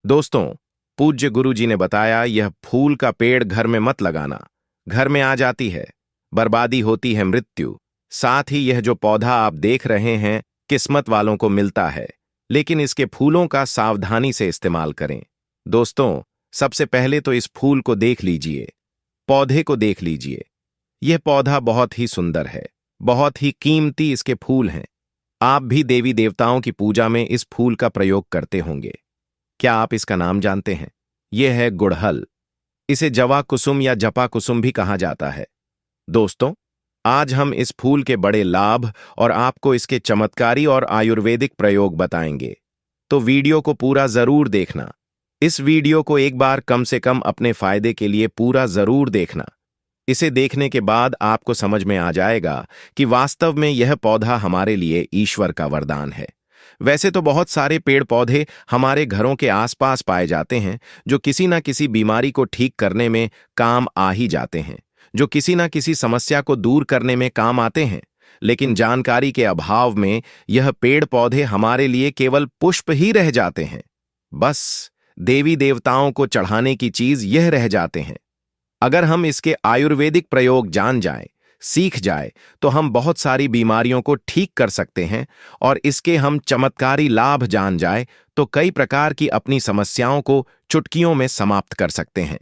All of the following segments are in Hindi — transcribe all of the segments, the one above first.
दोस्तों, पूज्य गुरु जी ने बताया यह फूल का पेड़ घर में मत लगाना। घर में आ जाती है बर्बादी, होती है मृत्यु। साथ ही यह जो पौधा आप देख रहे हैं किस्मत वालों को मिलता है, लेकिन इसके फूलों का सावधानी से इस्तेमाल करें। दोस्तों, सबसे पहले तो इस फूल को देख लीजिए, पौधे को देख लीजिए। यह पौधा बहुत ही सुंदर है, बहुत ही कीमती इसके फूल हैं। आप भी देवी देवताओं की पूजा में इस फूल का प्रयोग करते होंगे। क्या आप इसका नाम जानते हैं? यह है गुड़हल। इसे जवा कुसुम या जपा कुसुम भी कहा जाता है। दोस्तों, आज हम इस फूल के बड़े लाभ और आपको इसके चमत्कारी और आयुर्वेदिक प्रयोग बताएंगे। तो वीडियो को पूरा जरूर देखना। इस वीडियो को एक बार कम से कम अपने फायदे के लिए पूरा जरूर देखना। इसे देखने के बाद आपको समझ में आ जाएगा कि वास्तव में यह पौधा हमारे लिए ईश्वर का वरदान है। वैसे तो बहुत सारे पेड़ पौधे हमारे घरों के आसपास पाए जाते हैं, जो किसी न किसी बीमारी को ठीक करने में काम आ ही जाते हैं, जो किसी न किसी समस्या को दूर करने में काम आते हैं। लेकिन जानकारी के अभाव में यह पेड़ पौधे हमारे लिए केवल पुष्प ही रह जाते हैं। बस देवी देवताओं को चढ़ाने की चीज यह रह जाते हैं। अगर हम इसके आयुर्वेदिक प्रयोग जान जाएं, सीख जाए, तो हम बहुत सारी बीमारियों को ठीक कर सकते हैं, और इसके हम चमत्कारी लाभ जान जाए तो कई प्रकार की अपनी समस्याओं को चुटकियों में समाप्त कर सकते हैं,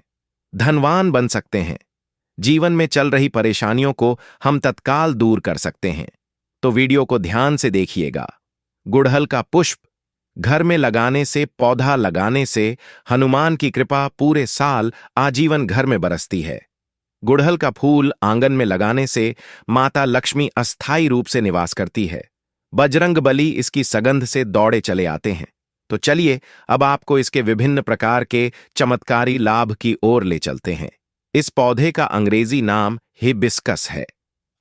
धनवान बन सकते हैं। जीवन में चल रही परेशानियों को हम तत्काल दूर कर सकते हैं। तो वीडियो को ध्यान से देखिएगा। गुड़हल का पुष्प घर में लगाने से, पौधा लगाने से हनुमान की कृपा पूरे साल आजीवन घर में बरसती है। गुड़हल का फूल आंगन में लगाने से माता लक्ष्मी अस्थायी रूप से निवास करती है। बजरंगबली इसकी सगंध से दौड़े चले आते हैं। तो चलिए अब आपको इसके विभिन्न प्रकार के चमत्कारी लाभ की ओर ले चलते हैं। इस पौधे का अंग्रेजी नाम हिबिस्कस है।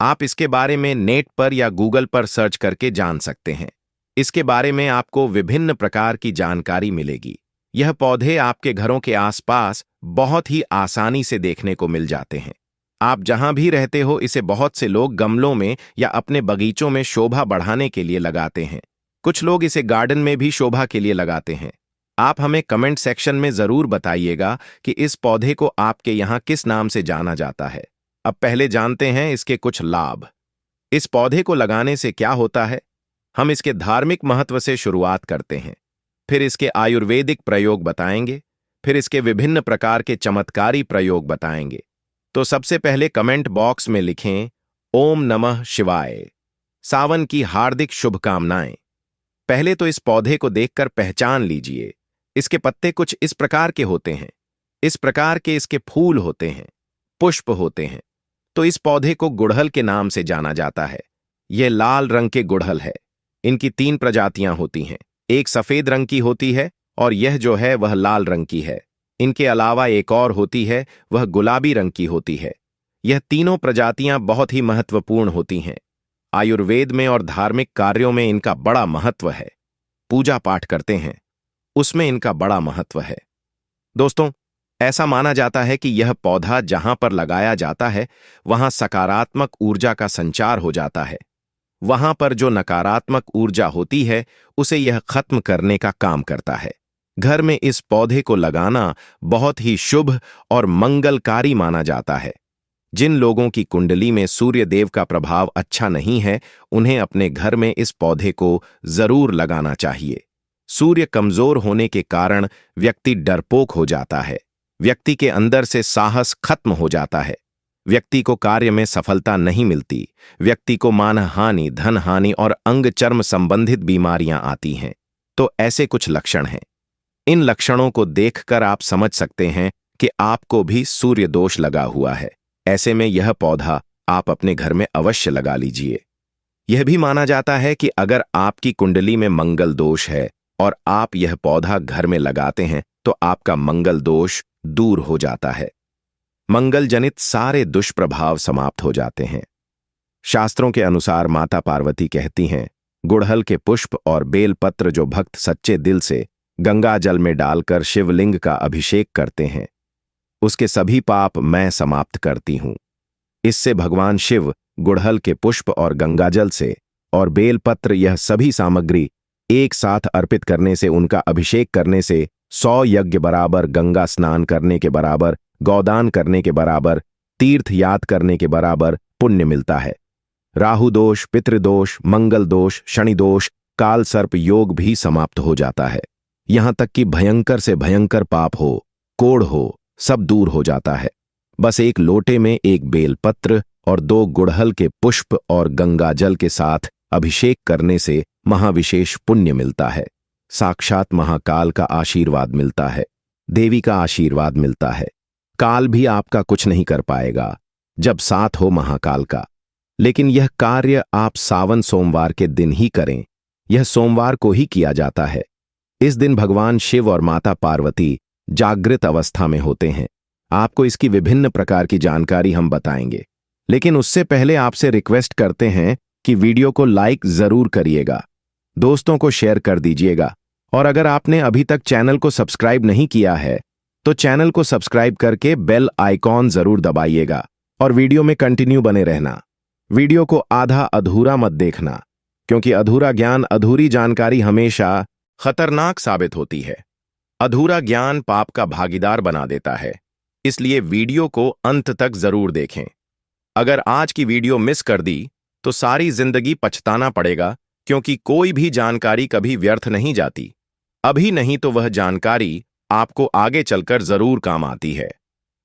आप इसके बारे में नेट पर या गूगल पर सर्च करके जान सकते हैं। इसके बारे में आपको विभिन्न प्रकार की जानकारी मिलेगी। यह पौधे आपके घरों के आसपास बहुत ही आसानी से देखने को मिल जाते हैं। आप जहां भी रहते हो, इसे बहुत से लोग गमलों में या अपने बगीचों में शोभा बढ़ाने के लिए लगाते हैं। कुछ लोग इसे गार्डन में भी शोभा के लिए लगाते हैं। आप हमें कमेंट सेक्शन में जरूर बताइएगा कि इस पौधे को आपके यहाँ किस नाम से जाना जाता है। अब पहले जानते हैं इसके कुछ लाभ। इस पौधे को लगाने से क्या होता है? हम इसके धार्मिक महत्व से शुरुआत करते हैं, फिर इसके आयुर्वेदिक प्रयोग बताएंगे, फिर इसके विभिन्न प्रकार के चमत्कारी प्रयोग बताएंगे। तो सबसे पहले कमेंट बॉक्स में लिखें ओम नमः शिवाय। सावन की हार्दिक शुभकामनाएं। पहले तो इस पौधे को देखकर पहचान लीजिए। इसके पत्ते कुछ इस प्रकार के होते हैं, इस प्रकार के इसके फूल होते हैं, पुष्प होते हैं। तो इस पौधे को गुड़हल के नाम से जाना जाता है। यह लाल रंग के गुड़हल है। इनकी 3 प्रजातियां होती हैं, एक सफेद रंग की होती है और यह जो है वह लाल रंग की है। इनके अलावा एक और होती है, वह गुलाबी रंग की होती है। यह तीनों प्रजातियां बहुत ही महत्वपूर्ण होती हैं। आयुर्वेद में और धार्मिक कार्यों में इनका बड़ा महत्व है। पूजा पाठ करते हैं, उसमें इनका बड़ा महत्व है। दोस्तों, ऐसा माना जाता है कि यह पौधा जहां पर लगाया जाता है वहां सकारात्मक ऊर्जा का संचार हो जाता है। वहां पर जो नकारात्मक ऊर्जा होती है उसे यह खत्म करने का काम करता है। घर में इस पौधे को लगाना बहुत ही शुभ और मंगलकारी माना जाता है। जिन लोगों की कुंडली में सूर्य देव का प्रभाव अच्छा नहीं है, उन्हें अपने घर में इस पौधे को जरूर लगाना चाहिए। सूर्य कमजोर होने के कारण व्यक्ति डरपोक हो जाता है, व्यक्ति के अंदर से साहस खत्म हो जाता है, व्यक्ति को कार्य में सफलता नहीं मिलती, व्यक्ति को मानहानि, धन हानि और अंग चर्म संबंधित बीमारियां आती हैं। तो ऐसे कुछ लक्षण हैं। इन लक्षणों को देखकर आप समझ सकते हैं कि आपको भी सूर्य दोष लगा हुआ है। ऐसे में यह पौधा आप अपने घर में अवश्य लगा लीजिए। यह भी माना जाता है कि अगर आपकी कुंडली में मंगल दोष है और आप यह पौधा घर में लगाते हैं तो आपका मंगल दोष दूर हो जाता है। मंगल जनित सारे दुष्प्रभाव समाप्त हो जाते हैं। शास्त्रों के अनुसार माता पार्वती कहती हैं, गुड़हल के पुष्प और बेलपत्र जो भक्त सच्चे दिल से गंगा जल में डालकर शिवलिंग का अभिषेक करते हैं, उसके सभी पाप मैं समाप्त करती हूं। इससे भगवान शिव गुड़हल के पुष्प और गंगाजल से और बेलपत्र, यह सभी सामग्री एक साथ अर्पित करने से, उनका अभिषेक करने से 100 यज्ञ बराबर, गंगा स्नान करने के बराबर, गौदान करने के बराबर, तीर्थ याद करने के बराबर पुण्य मिलता है। राहु दोष, पितृदोष, मंगल दोष, शनि दोष, काल सर्प योग भी समाप्त हो जाता है। यहां तक कि भयंकर से भयंकर पाप हो, कोढ़ हो, सब दूर हो जाता है। बस एक लोटे में एक बेलपत्र और 2 गुड़हल के पुष्प और गंगा जल के साथ अभिषेक करने से महाविशेष पुण्य मिलता है। साक्षात महाकाल का आशीर्वाद मिलता है, देवी का आशीर्वाद मिलता है। काल भी आपका कुछ नहीं कर पाएगा जब साथ हो महाकाल का। लेकिन यह कार्य आप सावन सोमवार के दिन ही करें। यह सोमवार को ही किया जाता है। इस दिन भगवान शिव और माता पार्वती जागृत अवस्था में होते हैं। आपको इसकी विभिन्न प्रकार की जानकारी हम बताएंगे, लेकिन उससे पहले आपसे रिक्वेस्ट करते हैं कि वीडियो को लाइक जरूर करिएगा, दोस्तों को शेयर कर दीजिएगा, और अगर आपने अभी तक चैनल को सब्सक्राइब नहीं किया है तो चैनल को सब्सक्राइब करके बेल आइकॉन जरूर दबाइएगा और वीडियो में कंटिन्यू बने रहना। वीडियो को आधा अधूरा मत देखना, क्योंकि अधूरा ज्ञान, अधूरी जानकारी हमेशा खतरनाक साबित होती है। अधूरा ज्ञान पाप का भागीदार बना देता है, इसलिए वीडियो को अंत तक जरूर देखें। अगर आज की वीडियो मिस कर दी तो सारी जिंदगी पछताना पड़ेगा, क्योंकि कोई भी जानकारी कभी व्यर्थ नहीं जाती। अभी नहीं तो वह जानकारी आपको आगे चलकर जरूर काम आती है।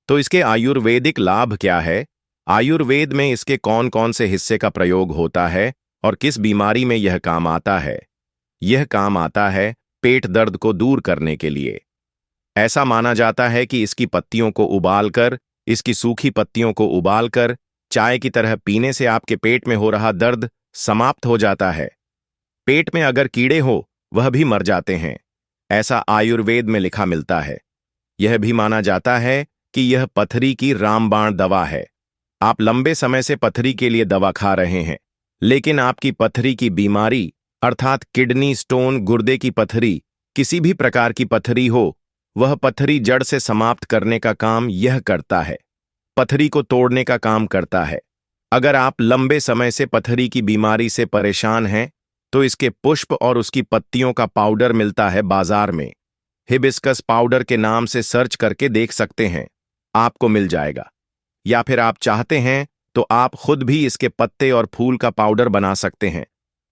तो इसके आयुर्वेदिक लाभ क्या है, आयुर्वेद में इसके कौन कौन से हिस्से का प्रयोग होता है और किस बीमारी में यह काम आता है। यह काम आता है पेट दर्द को दूर करने के लिए। ऐसा माना जाता है कि इसकी पत्तियों को उबालकर, इसकी सूखी पत्तियों को उबालकर चाय की तरह पीने से आपके पेट में हो रहा दर्द समाप्त हो जाता है। पेट में अगर कीड़े हो वह भी मर जाते हैं, ऐसा आयुर्वेद में लिखा मिलता है। यह भी माना जाता है कि यह पथरी की रामबाण दवा है। आप लंबे समय से पथरी के लिए दवा खा रहे हैं, लेकिन आपकी पथरी की बीमारी अर्थात किडनी स्टोन, गुर्दे की पथरी, किसी भी प्रकार की पथरी हो, वह पथरी जड़ से समाप्त करने का काम यह करता है, पथरी को तोड़ने का काम करता है। अगर आप लंबे समय से पथरी की बीमारी से परेशान हैं तो इसके पुष्प और उसकी पत्तियों का पाउडर मिलता है बाजार में। हिबिस्कस पाउडर के नाम से सर्च करके देख सकते हैं, आपको मिल जाएगा। या फिर आप चाहते हैं तो आप खुद भी इसके पत्ते और फूल का पाउडर बना सकते हैं।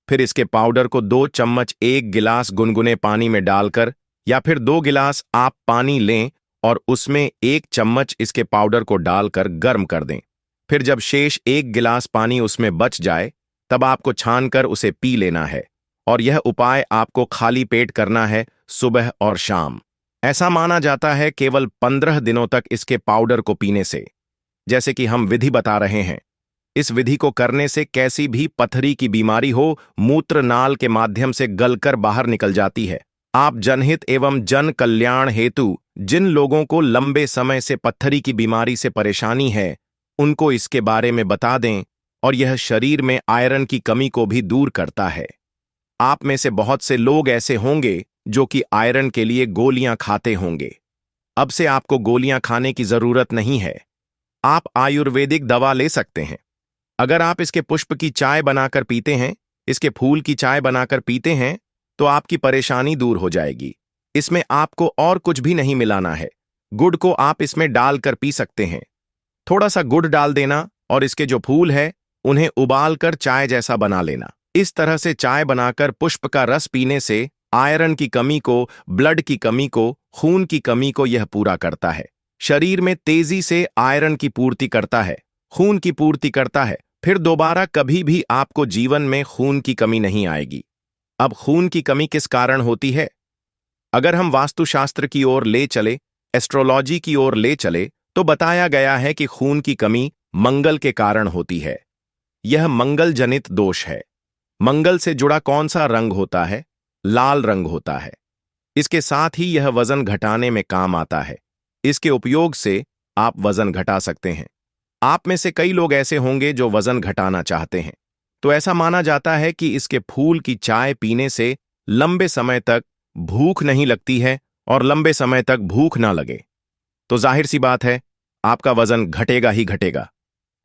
फिर इसके पाउडर को 2 चम्मच 1 गिलास गुनगुने पानी में डालकर, या फिर 2 गिलास आप पानी लें और उसमें 1 चम्मच इसके पाउडर को डालकर गर्म कर दें। फिर जब शेष 1 गिलास पानी उसमें बच जाए तब आपको छानकर उसे पी लेना है, और यह उपाय आपको खाली पेट करना है, सुबह और शाम। ऐसा माना जाता है केवल 15 दिनों तक इसके पाउडर को पीने से, जैसे कि हम विधि बता रहे हैं, इस विधि को करने से कैसी भी पथरी की बीमारी हो, मूत्र नाल के माध्यम से गलकर बाहर निकल जाती है। आप जनहित एवं जन कल्याण हेतु जिन लोगों को लंबे समय से पत्थरी की बीमारी से परेशानी है, उनको इसके बारे में बता दें, और यह शरीर में आयरन की कमी को भी दूर करता है। आप में से बहुत से लोग ऐसे होंगे जो कि आयरन के लिए गोलियां खाते होंगे। अब से आपको गोलियां खाने की जरूरत नहीं है, आप आयुर्वेदिक दवा ले सकते हैं। अगर आप इसके पुष्प की चाय बनाकर पीते हैं, इसके फूल की चाय बनाकर पीते हैं, तो आपकी परेशानी दूर हो जाएगी। इसमें आपको और कुछ भी नहीं मिलाना है। गुड़ को आप इसमें डालकर पी सकते हैं। थोड़ा सा गुड़ डाल देना और इसके जो फूल है उन्हें उबालकर चाय जैसा बना लेना। इस तरह से चाय बनाकर पुष्प का रस पीने से आयरन की कमी को, ब्लड की कमी को, खून की कमी को यह पूरा करता है। शरीर में तेजी से आयरन की पूर्ति करता है, खून की पूर्ति करता है। फिर दोबारा कभी भी आपको जीवन में खून की कमी नहीं आएगी। अब खून की कमी किस कारण होती है? अगर हम वास्तुशास्त्र की ओर ले चले, एस्ट्रोलॉजी की ओर ले चले, तो बताया गया है कि खून की कमी मंगल के कारण होती है। यह मंगल जनित दोष है। मंगल से जुड़ा कौन सा रंग होता है? लाल रंग होता है। इसके साथ ही यह वजन घटाने में काम आता है। इसके उपयोग से आप वजन घटा सकते हैं। आप में से कई लोग ऐसे होंगे जो वजन घटाना चाहते हैं, तो ऐसा माना जाता है कि इसके फूल की चाय पीने से लंबे समय तक भूख नहीं लगती है, और लंबे समय तक भूख ना लगे तो जाहिर सी बात है आपका वजन घटेगा ही घटेगा।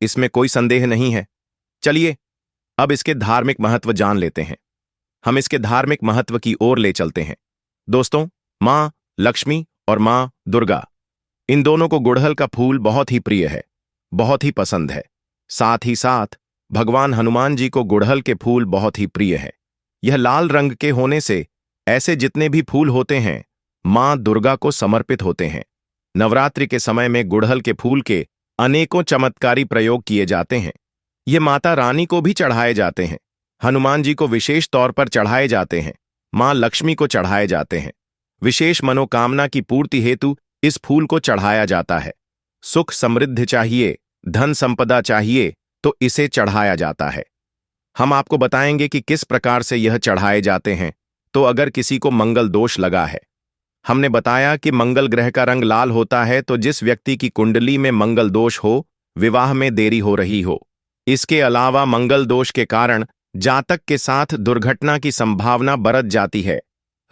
इसमें कोई संदेह नहीं है। चलिए अब इसके धार्मिक महत्व जान लेते हैं। हम इसके धार्मिक महत्व की ओर ले चलते हैं। दोस्तों, मां लक्ष्मी और माँ दुर्गा, इन दोनों को गुड़हल का फूल बहुत ही प्रिय है, बहुत ही पसंद है। साथ ही साथ भगवान हनुमान जी को गुड़हल के फूल बहुत ही प्रिय है। यह लाल रंग के होने से ऐसे जितने भी फूल होते हैं माँ दुर्गा को समर्पित होते हैं। नवरात्रि के समय में गुड़हल के फूल के अनेकों चमत्कारी प्रयोग किए जाते हैं। ये माता रानी को भी चढ़ाए जाते हैं, हनुमान जी को विशेष तौर पर चढ़ाए जाते हैं, माँ लक्ष्मी को चढ़ाए जाते हैं। विशेष मनोकामना की पूर्ति हेतु इस फूल को चढ़ाया जाता है। सुख समृद्धि चाहिए, धन संपदा चाहिए तो इसे चढ़ाया जाता है। हम आपको बताएंगे कि किस प्रकार से यह चढ़ाए जाते हैं। तो अगर किसी को मंगल दोष लगा है, हमने बताया कि मंगल ग्रह का रंग लाल होता है, तो जिस व्यक्ति की कुंडली में मंगल दोष हो, विवाह में देरी हो रही हो, इसके अलावा मंगल दोष के कारण जातक के साथ दुर्घटना की संभावना बढ़ जाती है,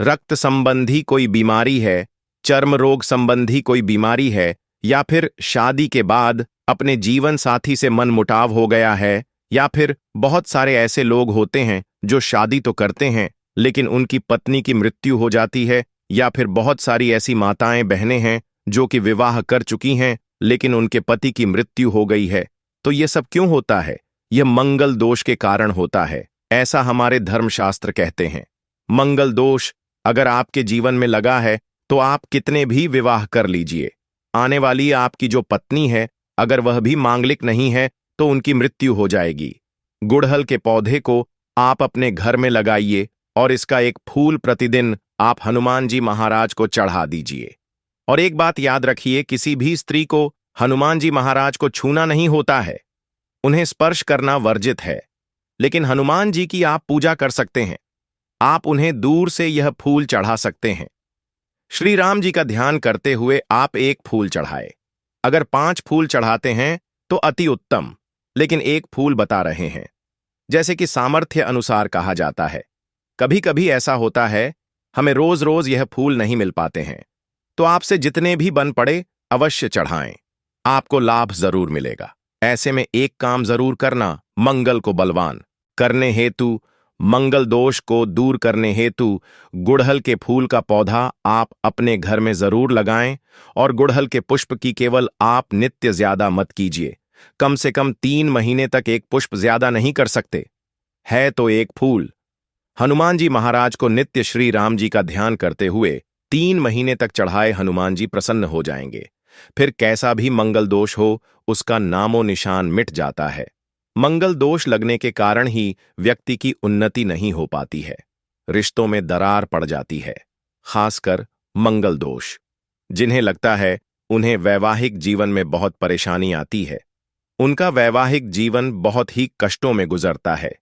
रक्त संबंधी कोई बीमारी है, चर्म रोग संबंधी कोई बीमारी है, या फिर शादी के बाद अपने जीवन साथी से मनमुटाव हो गया है, या फिर बहुत सारे ऐसे लोग होते हैं जो शादी तो करते हैं लेकिन उनकी पत्नी की मृत्यु हो जाती है, या फिर बहुत सारी ऐसी माताएं बहनें हैं जो कि विवाह कर चुकी हैं लेकिन उनके पति की मृत्यु हो गई है। तो ये सब क्यों होता है? यह मंगल दोष के कारण होता है, ऐसा हमारे धर्मशास्त्र कहते हैं। मंगल दोष अगर आपके जीवन में लगा है तो आप कितने भी विवाह कर लीजिए, आने वाली आपकी जो पत्नी है अगर वह भी मांगलिक नहीं है तो उनकी मृत्यु हो जाएगी। गुड़हल के पौधे को आप अपने घर में लगाइए और इसका एक फूल प्रतिदिन आप हनुमान जी महाराज को चढ़ा दीजिए। और एक बात याद रखिए, किसी भी स्त्री को हनुमान जी महाराज को छूना नहीं होता है, उन्हें स्पर्श करना वर्जित है। लेकिन हनुमान जी की आप पूजा कर सकते हैं, आप उन्हें दूर से यह फूल चढ़ा सकते हैं। श्री राम जी का ध्यान करते हुए आप एक फूल चढ़ाए। अगर 5 फूल चढ़ाते हैं तो अति उत्तम, लेकिन एक फूल बता रहे हैं, जैसे कि सामर्थ्य अनुसार कहा जाता है। कभी कभी ऐसा होता है हमें रोज रोज यह फूल नहीं मिल पाते हैं, तो आपसे जितने भी बन पड़े अवश्य चढ़ाएं, आपको लाभ जरूर मिलेगा। ऐसे में एक काम जरूर करना, मंगल को बलवान करने हेतु, मंगल दोष को दूर करने हेतु गुड़हल के फूल का पौधा आप अपने घर में जरूर लगाएं। और गुड़हल के पुष्प की केवल आप नित्य ज्यादा मत कीजिए, कम से कम 3 महीने तक एक पुष्प ज्यादा नहीं कर सकते है तो एक फूल। हनुमान जी महाराज को नित्य श्री राम जी का ध्यान करते हुए 3 महीने तक चढ़ाए हनुमान जी प्रसन्न हो जाएंगे। फिर कैसा भी मंगल दोष हो उसका नामो निशान मिट जाता है। मंगल दोष लगने के कारण ही व्यक्ति की उन्नति नहीं हो पाती है, रिश्तों में दरार पड़ जाती है। खासकर मंगल दोष जिन्हें लगता है उन्हें वैवाहिक जीवन में बहुत परेशानी आती है, उनका वैवाहिक जीवन बहुत ही कष्टों में गुजरता है।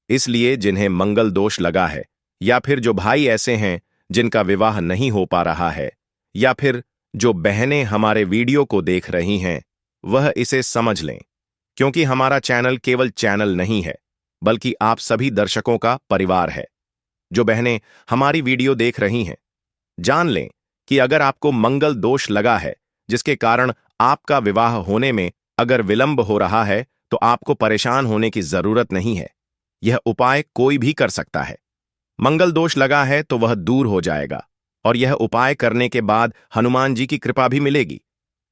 इसलिए जिन्हें मंगल दोष लगा है, या फिर जो भाई ऐसे हैं जिनका विवाह नहीं हो पा रहा है, या फिर जो बहनें हमारे वीडियो को देख रही हैं, वह इसे समझ लें, क्योंकि हमारा चैनल केवल चैनल नहीं है बल्कि आप सभी दर्शकों का परिवार है। जो बहनें हमारी वीडियो देख रही हैं, जान लें कि अगर आपको मंगल दोष लगा है जिसके कारण आपका विवाह होने में अगर विलंब हो रहा है, तो आपको परेशान होने की जरूरत नहीं है। यह उपाय कोई भी कर सकता है। मंगल दोष लगा है तो वह दूर हो जाएगा, और यह उपाय करने के बाद हनुमान जी की कृपा भी मिलेगी।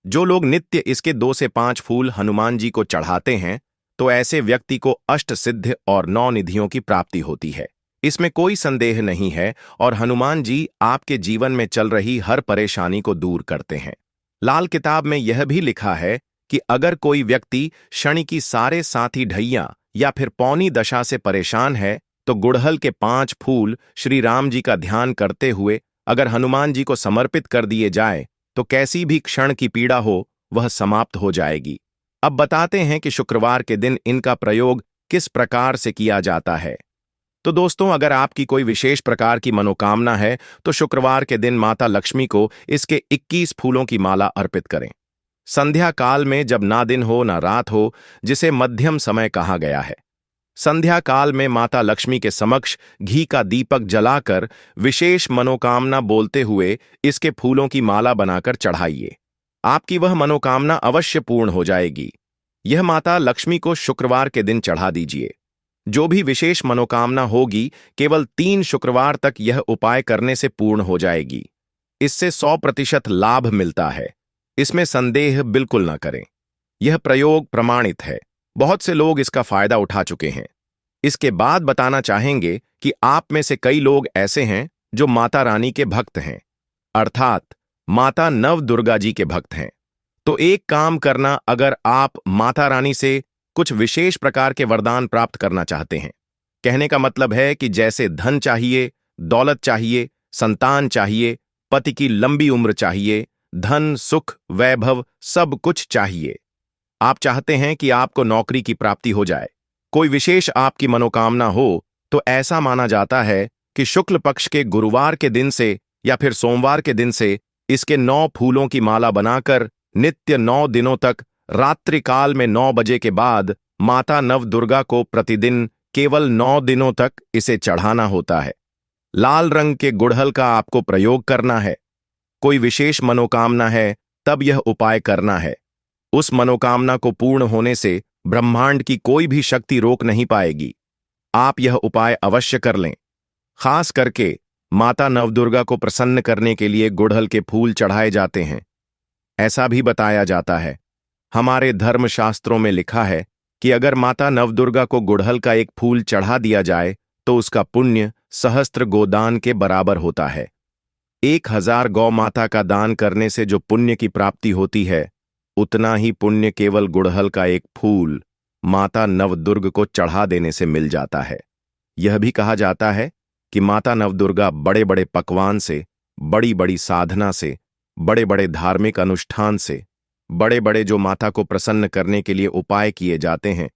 जो लोग नित्य इसके 2 से 5 फूल हनुमान जी को चढ़ाते हैं, तो ऐसे व्यक्ति को अष्ट सिद्ध और 9 निधियों की प्राप्ति होती है, इसमें कोई संदेह नहीं है। और हनुमान जी आपके जीवन में चल रही हर परेशानी को दूर करते हैं। लाल किताब में यह भी लिखा है कि अगर कोई व्यक्ति शनि की सारे साथी ढैया या फिर पौनी दशा से परेशान है, तो गुड़हल के 5 फूल श्री राम जी का ध्यान करते हुए अगर हनुमान जी को समर्पित कर दिए जाए, तो कैसी भी क्षण की पीड़ा हो वह समाप्त हो जाएगी। अब बताते हैं कि शुक्रवार के दिन इनका प्रयोग किस प्रकार से किया जाता है। तो दोस्तों, अगर आपकी कोई विशेष प्रकार की मनोकामना है तो शुक्रवार के दिन माता लक्ष्मी को इसके 21 फूलों की माला अर्पित करें। संध्या काल में, जब ना दिन हो ना रात हो, जिसे मध्यम समय कहा गया है, संध्या काल में माता लक्ष्मी के समक्ष घी का दीपक जलाकर विशेष मनोकामना बोलते हुए इसके फूलों की माला बनाकर चढ़ाइए। आपकी वह मनोकामना अवश्य पूर्ण हो जाएगी। यह माता लक्ष्मी को शुक्रवार के दिन चढ़ा दीजिए। जो भी विशेष मनोकामना होगी केवल 3 शुक्रवार तक यह उपाय करने से पूर्ण हो जाएगी। इससे 100% लाभ मिलता है, इसमें संदेह बिल्कुल ना करें। यह प्रयोग प्रमाणित है, बहुत से लोग इसका फायदा उठा चुके हैं। इसके बाद बताना चाहेंगे कि आप में से कई लोग ऐसे हैं जो माता रानी के भक्त हैं, अर्थात माता नव दुर्गा जी के भक्त हैं। तो एक काम करना, अगर आप माता रानी से कुछ विशेष प्रकार के वरदान प्राप्त करना चाहते हैं, कहने का मतलब है कि जैसे धन चाहिए, दौलत चाहिए, संतान चाहिए, पति की लंबी उम्र चाहिए, धन, सुख, वैभव सब कुछ चाहिए। आप चाहते हैं कि आपको नौकरी की प्राप्ति हो जाए, कोई विशेष आपकी मनोकामना हो, तो ऐसा माना जाता है कि शुक्ल पक्ष के गुरुवार के दिन से या फिर सोमवार के दिन से इसके 9 फूलों की माला बनाकर नित्य 9 दिनों तक रात्रि काल में 9 बजे के बाद माता नव दुर्गा को प्रतिदिन केवल 9 दिनों तक इसे चढ़ाना होता है। लाल रंग के गुड़हल का आपको प्रयोग करना है। कोई विशेष मनोकामना है तब यह उपाय करना है। उस मनोकामना को पूर्ण होने से ब्रह्मांड की कोई भी शक्ति रोक नहीं पाएगी। आप यह उपाय अवश्य कर लें। खास करके माता नवदुर्गा को प्रसन्न करने के लिए गुड़हल के फूल चढ़ाए जाते हैं। ऐसा भी बताया जाता है, हमारे धर्मशास्त्रों में लिखा है कि अगर माता नवदुर्गा को गुड़हल का एक फूल चढ़ा दिया जाए तो उसका पुण्य सहस्त्र गोदान के बराबर होता है। 1000 गौ माता का दान करने से जो पुण्य की प्राप्ति होती है, उतना ही पुण्य केवल गुड़हल का एक फूल माता नवदुर्ग को चढ़ा देने से मिल जाता है। यह भी कहा जाता है कि माता नवदुर्गा बड़े बड़े पकवान से, बड़ी बड़ी साधना से, बड़े बड़े धार्मिक अनुष्ठान से, बड़े बड़े जो माता को प्रसन्न करने के लिए उपाय किए जाते हैं,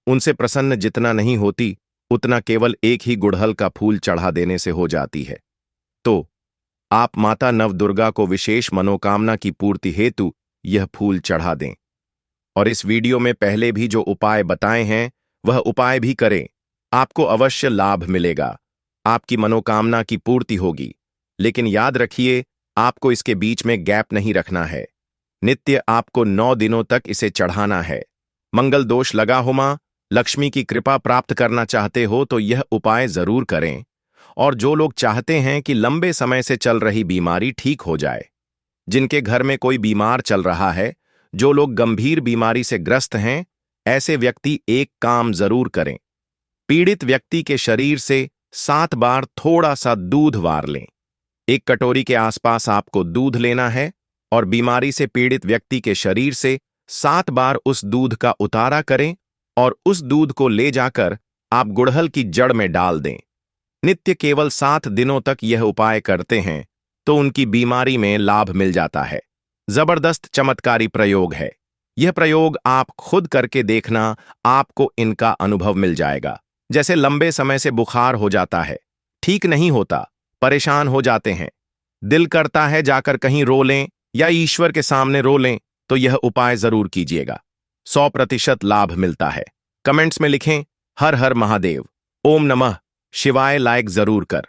उनसे प्रसन्न जितना नहीं होती उतना केवल एक ही गुड़हल का फूल चढ़ा देने से हो जाती है। तो आप माता नवदुर्गा को विशेष मनोकामना की पूर्ति हेतु यह फूल चढ़ा दें। और इस वीडियो में पहले भी जो उपाय बताए हैं वह उपाय भी करें, आपको अवश्य लाभ मिलेगा, आपकी मनोकामना की पूर्ति होगी। लेकिन याद रखिए, आपको इसके बीच में गैप नहीं रखना है। नित्य आपको 9 दिनों तक इसे चढ़ाना है। मंगल दोष लगा हो, मां लक्ष्मी की कृपा प्राप्त करना चाहते हो तो यह उपाय जरूर करें। और जो लोग चाहते हैं कि लंबे समय से चल रही बीमारी ठीक हो जाए, जिनके घर में कोई बीमार चल रहा है, जो लोग गंभीर बीमारी से ग्रस्त हैं, ऐसे व्यक्ति एक काम जरूर करें। पीड़ित व्यक्ति के शरीर से 7 बार थोड़ा सा दूध वार लें। एक कटोरी के आसपास आपको दूध लेना है और बीमारी से पीड़ित व्यक्ति के शरीर से 7 बार उस दूध का उतारा करें और उस दूध को ले जाकर आप गुड़हल की जड़ में डाल दें। नित्य केवल 7 दिनों तक यह उपाय करते हैं तो उनकी बीमारी में लाभ मिल जाता है। जबरदस्त चमत्कारी प्रयोग है। यह प्रयोग आप खुद करके देखना, आपको इनका अनुभव मिल जाएगा। जैसे लंबे समय से बुखार हो जाता है, ठीक नहीं होता, परेशान हो जाते हैं, दिल करता है जाकर कहीं रो लें या ईश्वर के सामने रो लें, तो यह उपाय जरूर कीजिएगा। 100% लाभ मिलता है। कमेंट्स में लिखें हर हर महादेव, ओम नमः शिवाय लाइक जरूर कर।